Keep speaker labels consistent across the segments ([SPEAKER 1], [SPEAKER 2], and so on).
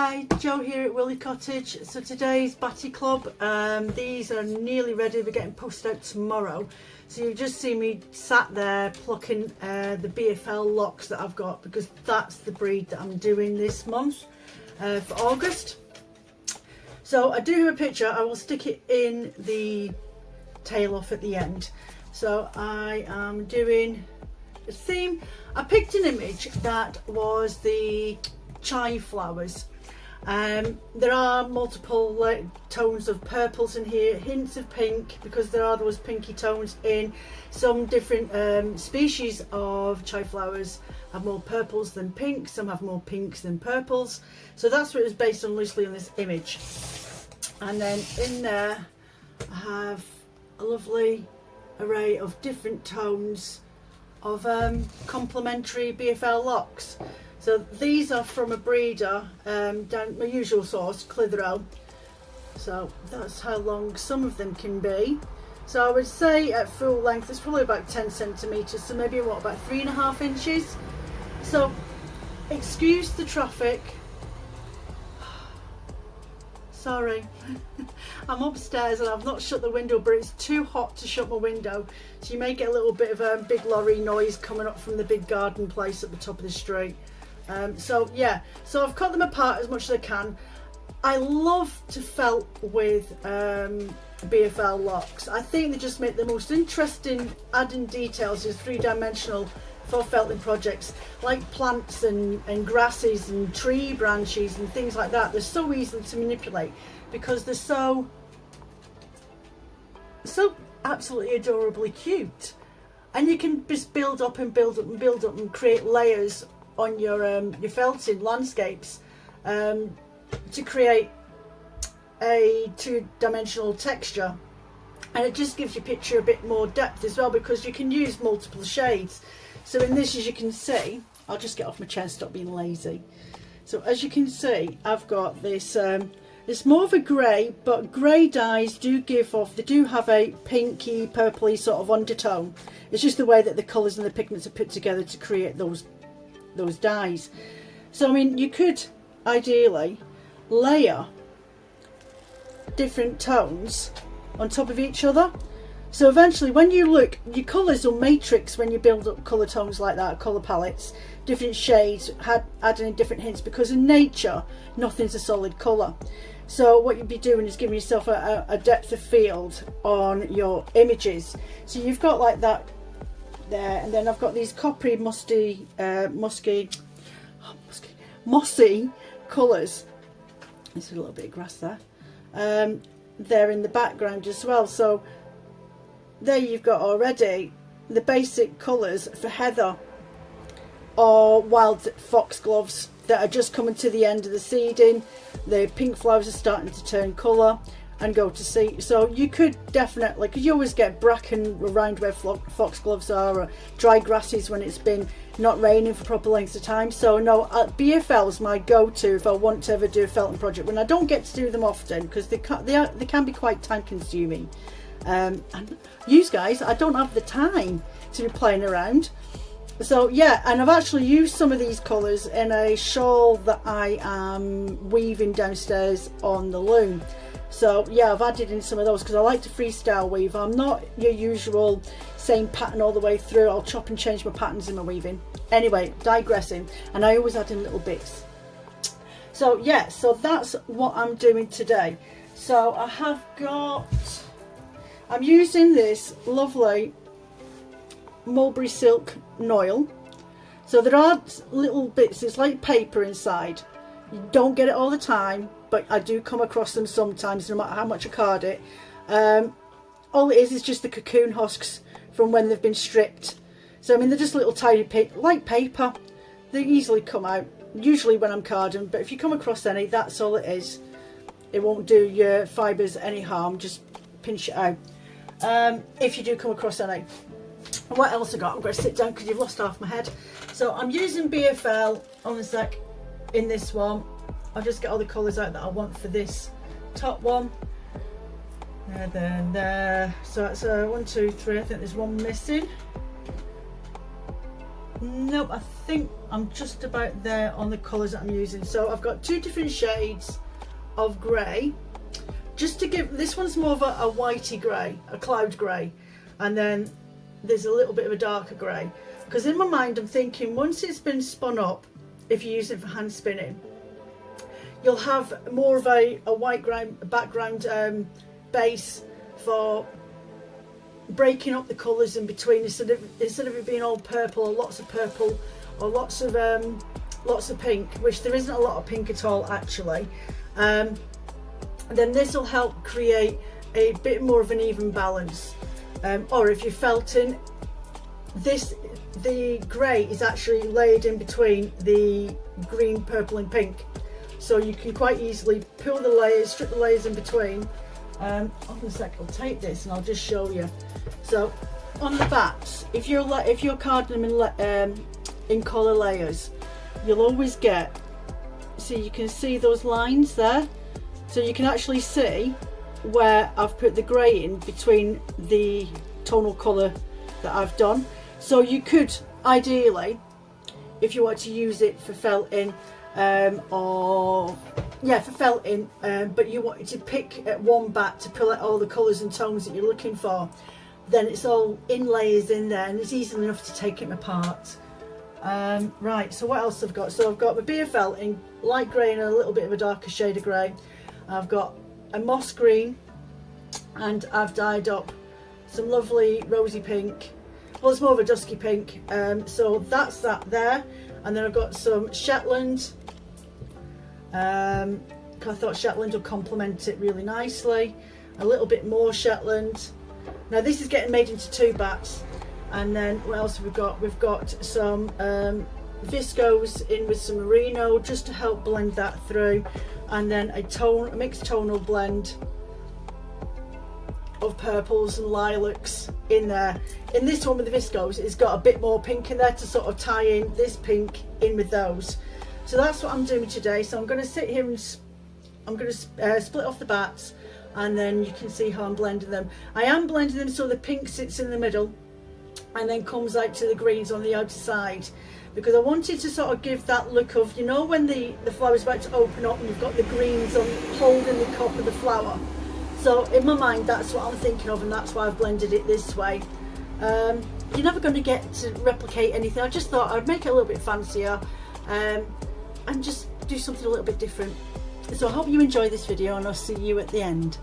[SPEAKER 1] Hi, Joe here at Wooliecottage. So today's Batty Club. These are nearly ready. They're getting posted out tomorrow. So you just see me sat there plucking the BFL locks that I've got, because that's the breed that I'm doing this month for August. So I do have a picture. I will stick it in the tail off at the end. So I am doing a theme. I picked an image that was the chive flowers. There are multiple tones of purples in here, hints of pink, because there are those pinky tones in some different species of chive flowers. Have more purples than pinks, some have more pinks than purples. So that's what it was based on, loosely, on this image. And then in there I have a lovely array of different tones of complementary BFL locks. So these are from a breeder down my usual source, Clitheroe. So that's how long some of them can be. So I would say at full length it's probably about 10 centimetres, so maybe what, about 3.5 inches. So excuse the traffic. Sorry, I'm upstairs and I've not shut the window, but it's too hot to shut my window. So you may get a little bit of a big lorry noise coming up from the big garden place at the top of the street. So yeah, so I've cut them apart as much as I can. I love to felt with BFL locks. I think they just make the most interesting adding details in three-dimensional for felting projects, like plants and grasses and tree branches and things like that. They're so easy to manipulate because they're so absolutely adorably cute, and you can just build up and build up and build up and create layers on your felting landscapes to create a two-dimensional texture, and it just gives your picture a bit more depth as well, because you can use multiple shades. So in this, as you can see, I'll just get off my chair and stop being lazy. So as you can see, I've got this, it's more of a grey, but grey dyes do give off, they do have a pinky, purpley sort of undertone. It's just the way that the colours and the pigments are put together to create those dyes. So I mean, you could ideally layer different tones on top of each other. So eventually when you look, your colours will matrix when you build up colour tones like that, colour palettes, different shades, adding in different hints, because in nature nothing's a solid colour. So what you'd be doing is giving yourself a depth of field on your images. So you've got like that there, and then I've got these coppery mossy colours. There's a little bit of grass there. There in the background as well. So there you've got already the basic colours for heather or wild foxgloves that are just coming to the end of the seeding. The pink flowers are starting to turn colour and go to seed. So you could definitely, because you always get bracken around where foxgloves are, or dry grasses when it's been not raining for proper lengths of time. So no, BFL is my go-to if I want to ever do a felting project, when I don't get to do them often, because they can be quite time consuming. And you guys, I don't have the time to be playing around. So yeah, and I've actually used some of these colours in a shawl that I am weaving downstairs on the loom. So yeah, I've added in some of those because I like to freestyle weave. I'm not your usual same pattern all the way through. I'll chop and change my patterns in my weaving. Anyway, digressing, and I always add in little bits. So yeah, so that's what I'm doing today. So I have got, I'm using this lovely mulberry silk noil. So there are little bits, it's like paper inside. You don't get it all the time, but I do come across them sometimes, no matter how much I card it. All it is just the cocoon husks from when they've been stripped. So I mean, they're just little tiny like paper. They easily come out, usually when I'm carding, but if you come across any, that's all it is. It won't do your fibres any harm, just pinch it out. If you do come across any. What else I got? I'm going to sit down because you've lost half my head. So I'm using BFL on the sec in this one. I'll just get all the colours out that I want for this top one. And then there. So that's 1, 2, 3. I think there's one missing. Nope, I think I'm just about there on the colours that I'm using. So I've got 2 different shades of grey. Just to give, this one's more of a whitey grey, a cloud grey, and then there's a little bit of a darker grey. Because in my mind I'm thinking once it's been spun up, if you use it for hand spinning, you'll have more of a white background base for breaking up the colours in between, instead of it being all purple or lots of purple or lots of pink, which there isn't a lot of pink at all actually. Then this will help create a bit more of an even balance. Or if you're felting, the grey is actually layered in between the green, purple and pink, so you can quite easily peel the layers, strip the layers in between. Hold on a sec, I'll take this and I'll just show you. So on the backs, if you're carding them in colour layers, you'll always get, so you can see those lines there, so you can actually see where I've put the grey in between the tonal colour that I've done. So you could ideally, if you want to use it for felting, but you want to pick at one bat to pull out all the colours and tones that you're looking for, then it's all in layers in there and it's easy enough to take it apart. Right, so what else I've got? So I've got my beer felting, light grey and a little bit of a darker shade of grey. I've got a moss green, and I've dyed up some lovely rosy pink. Well, it's more of a dusky pink, so that's that there. And then I've got some Shetland. I thought Shetland would complement it really nicely. A little bit more Shetland. Now this is getting made into 2 bats. And then what else have we got? We've got some viscose in with some merino, just to help blend that through. And then a mixed tonal blend of purples and lilacs in there. In this one with the viscose, it's got a bit more pink in there to sort of tie in this pink in with those. So that's what I'm doing today. So I'm going to sit here and I'm going to split off the bats, and then you can see how I'm blending them. I am blending them so the pink sits in the middle and then comes out to the greens on the outer side, because I wanted to sort of give that look of, you know, when the flower's about to open up and you've got the greens on holding the cup of the flower. So in my mind that's what I'm thinking of, and that's why I've blended it this way. You're never going to get to replicate anything. I just thought I'd make it a little bit fancier and just do something a little bit different. So I hope you enjoy this video, and I'll see you at the end.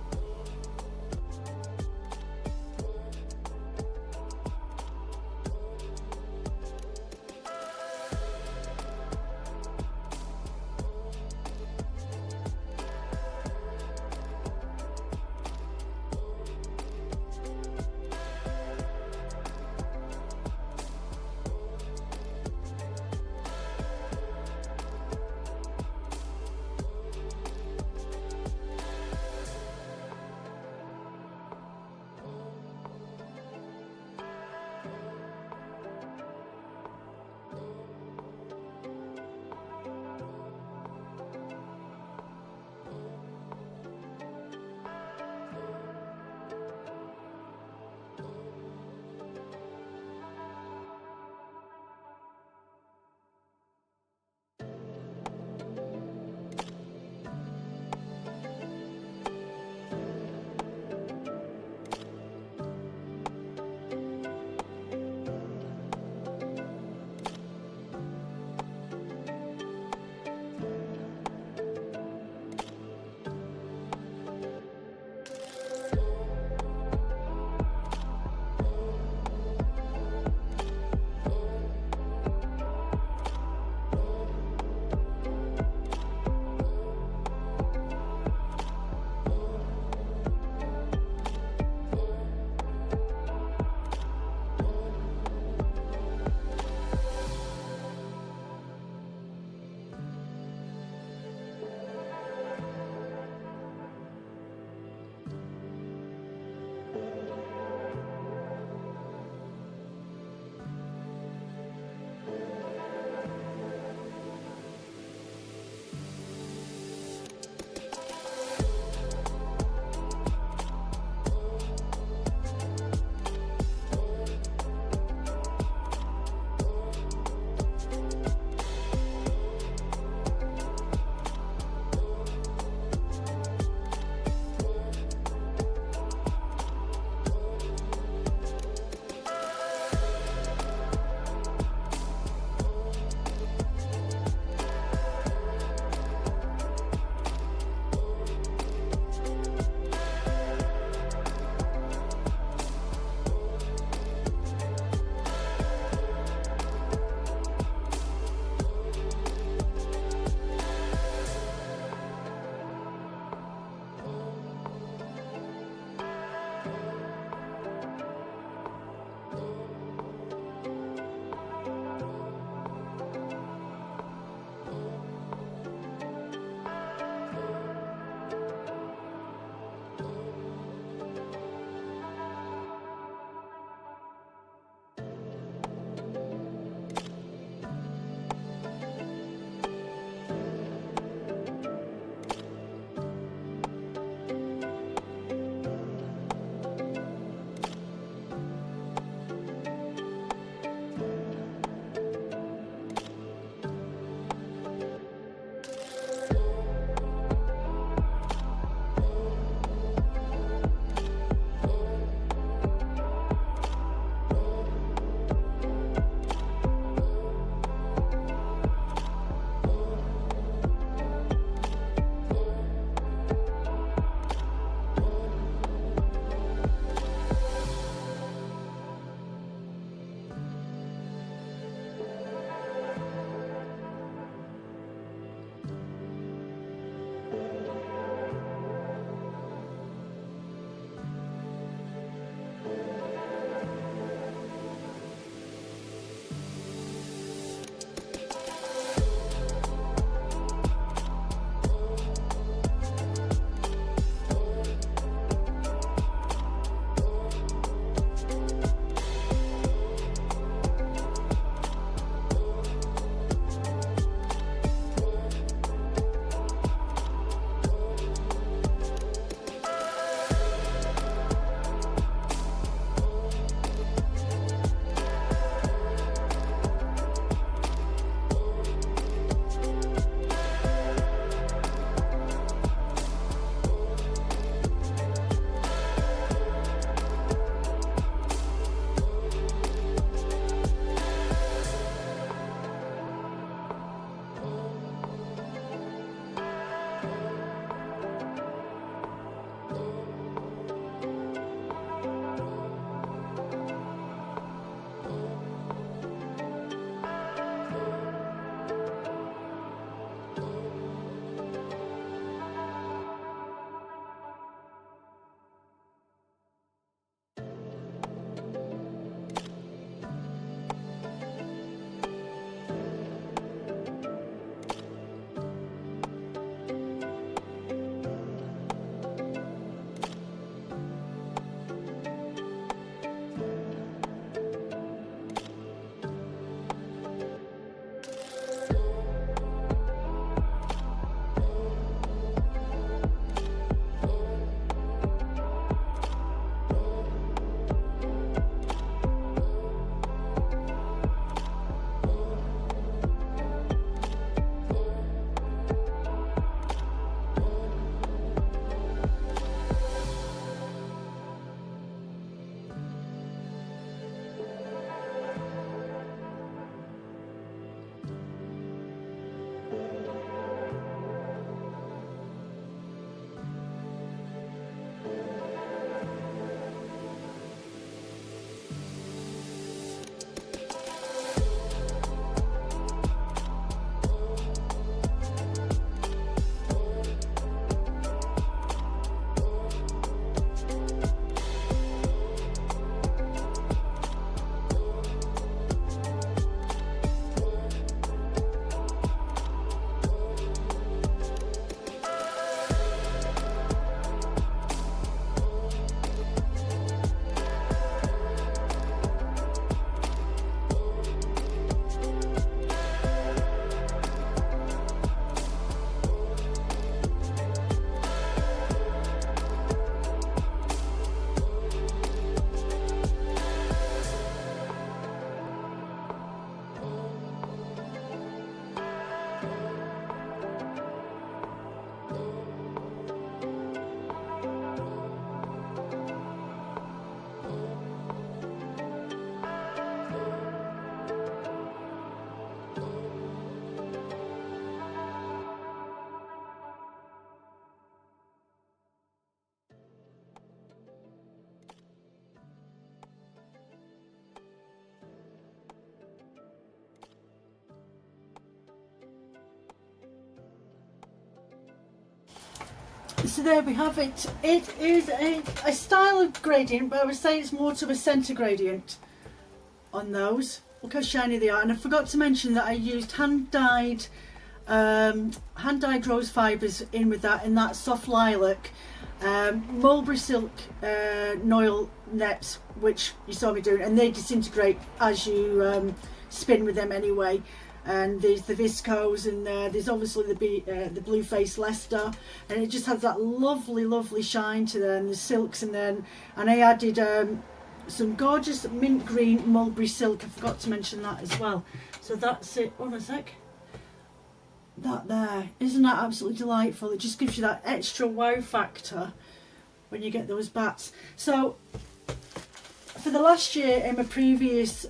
[SPEAKER 1] So there we have it. It is a style of gradient, but I would say it's more to a centre gradient on those. Look how shiny they are. And I forgot to mention that I used hand-dyed rose fibres in with that, in that soft lilac, mulberry silk noil nets, which you saw me doing, and they disintegrate as you spin with them anyway. And there's the viscose in there, there's obviously the blue face Leicester, and it just has that lovely shine to them. The silks in there, and I added some gorgeous mint green mulberry silk. I forgot to mention that as well. So that's it. Hold on a sec. That there, isn't that absolutely delightful? It just gives you that extra wow factor when you get those bats. So for the last year, in my previous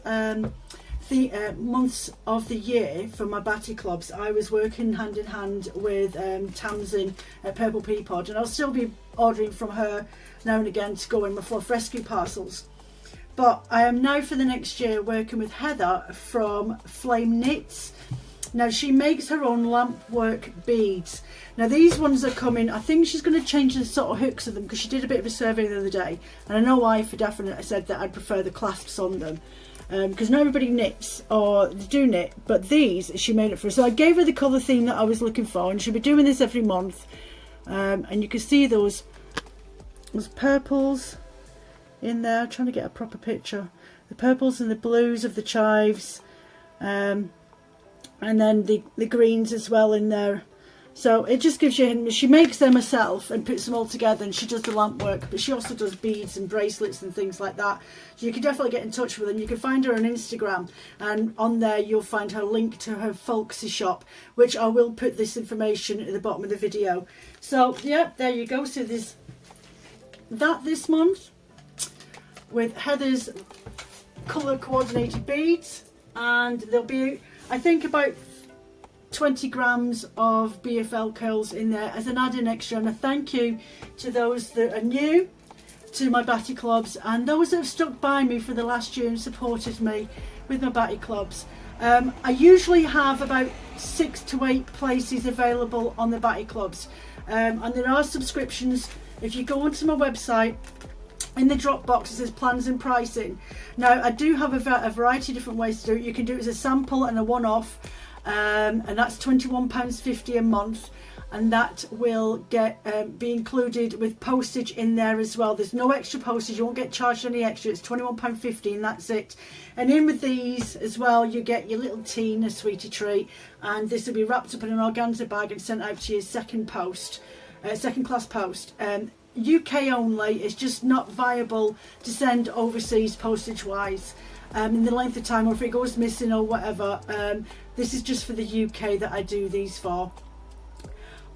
[SPEAKER 1] months of the year for my Batty clubs, I was working hand in hand with Tamsin at Purple Pea Pod, and I'll still be ordering from her now and again to go in my fluff rescue parcels. But I am now for the next year working with Heather from Flame Knits. Now she makes her own lamp work beads. Now these ones are coming, I think she's going to change the sort of hooks of them, because she did a bit of a survey the other day, and I know I for definite said that I'd prefer the clasps on them. Because not everybody knits, or they do knit, but these she made it for. So I gave her the colour theme that I was looking for, and she'll be doing this every month. And you can see those purples in there. I'm trying to get a proper picture. The purples and the blues of the chives, and then the greens as well in there. So it just gives you, she makes them herself and puts them all together, and she does the lamp work, but she also does beads and bracelets and things like that. So you can definitely get in touch with her, and you can find her on Instagram, and on there you'll find her link to her folksy shop, which I will put this information at the bottom of the video. So yeah, there you go. So there's that this month with Heather's colour coordinated beads, and there'll be, I think, about 20 grams of BFL curls in there as an add-in extra. And a thank you to those that are new to my Batty clubs, and those that have stuck by me for the last year and supported me with my Batty clubs. I usually have about 6 to 8 places available on the Batty clubs, and there are subscriptions. If you go onto my website, in the drop box it says plans and pricing. Now I do have a variety of different ways to do it. You can do it as a sample and a one-off, and that's £21.50 a month, and that will get be included with postage in there as well. There's no extra postage, you won't get charged any extra. It's £21.50 and that's it. And in with these as well, you get your little tea and a sweetie treat, and this will be wrapped up in an organza bag and sent out to your second class post. UK only. It's just not viable to send overseas postage wise in the length of time, or if it goes missing or whatever. This is just for the UK that I do these for.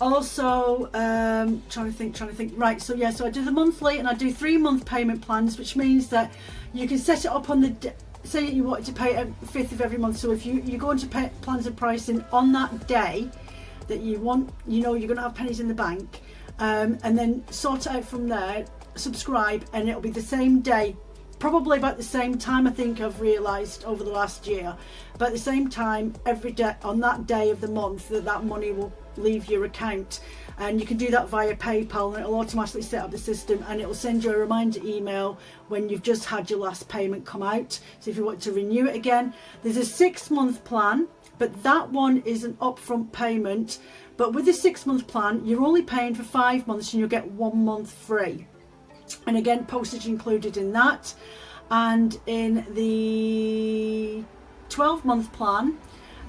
[SPEAKER 1] Also, trying to think. Right, so yeah, so I do the monthly, and I do 3-month payment plans, which means that you can set it up on the say you wanted to pay a 5th of every month. So if you go into plans and pricing on that day that you want, you know you're going to have pennies in the bank, and then sort it out from there, subscribe, and it'll be the same day, probably about the same time. I think I've realised over the last year, but at the same time every day on that day of the month that money will leave your account, and you can do that via PayPal, and it'll automatically set up the system, and it'll send you a reminder email when you've just had your last payment come out. So if you want to renew it again, there's a 6-month plan, but that one is an upfront payment. But with the 6-month plan, you're only paying for 5 months, and you'll get 1 month free. And again, postage included in that. And in the 12-month plan,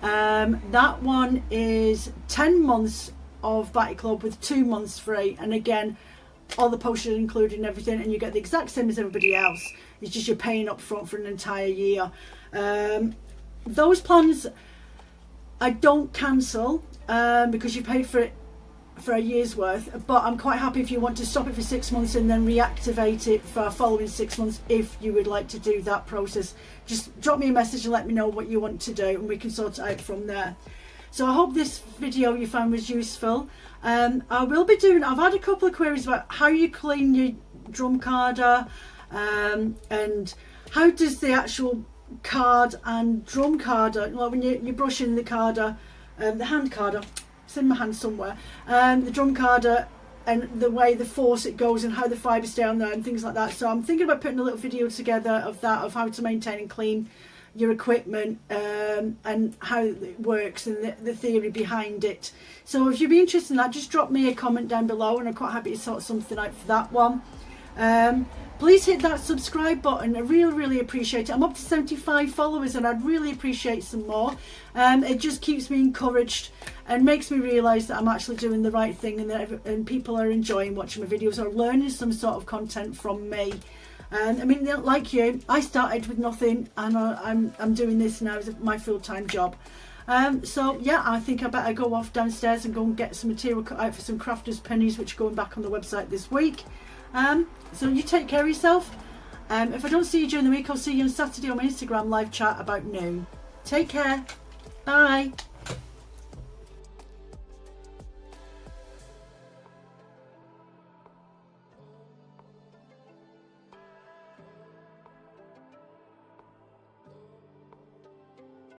[SPEAKER 1] that one is 10 months of Batty Club with 2 months free, and again all the postage included and everything, and you get the exact same as everybody else. It's just you're paying up front for an entire year. Those plans I don't cancel because you paid for it for a year's worth, but I'm quite happy if you want to stop it for 6 months and then reactivate it for following 6 months. If you would like to do that process, just drop me a message and let me know what you want to do, and we can sort it out from there. So I hope this video you found was useful. I will be doing, I've had a couple of queries about how you clean your drum carder, and how does the actual card and drum carder, like when you're brushing the carder, the hand carder, it's in my hand somewhere, the drum carder and the way the force it goes and how the fibres stay on there and things like that. So I'm thinking about putting a little video together of that, of how to maintain and clean your equipment, and how it works and the theory behind it. So if you'd be interested in that, just drop me a comment down below, and I'm quite happy to sort something out for that one. Please hit that subscribe button. I really appreciate it. I'm up to 75 followers and I'd really appreciate some more. It just keeps me encouraged and makes me realise that I'm actually doing the right thing, and that people are enjoying watching my videos or learning some sort of content from me. I mean, like you, I started with nothing, and I'm doing this now as my full-time job. So yeah, I think I better go off downstairs and go and get some material cut out for some crafters pennies, which are going back on the website this week. So you take care of yourself. If I don't see you during the week, I'll see you on Saturday on my Instagram live chat about noon. Take care. Bye.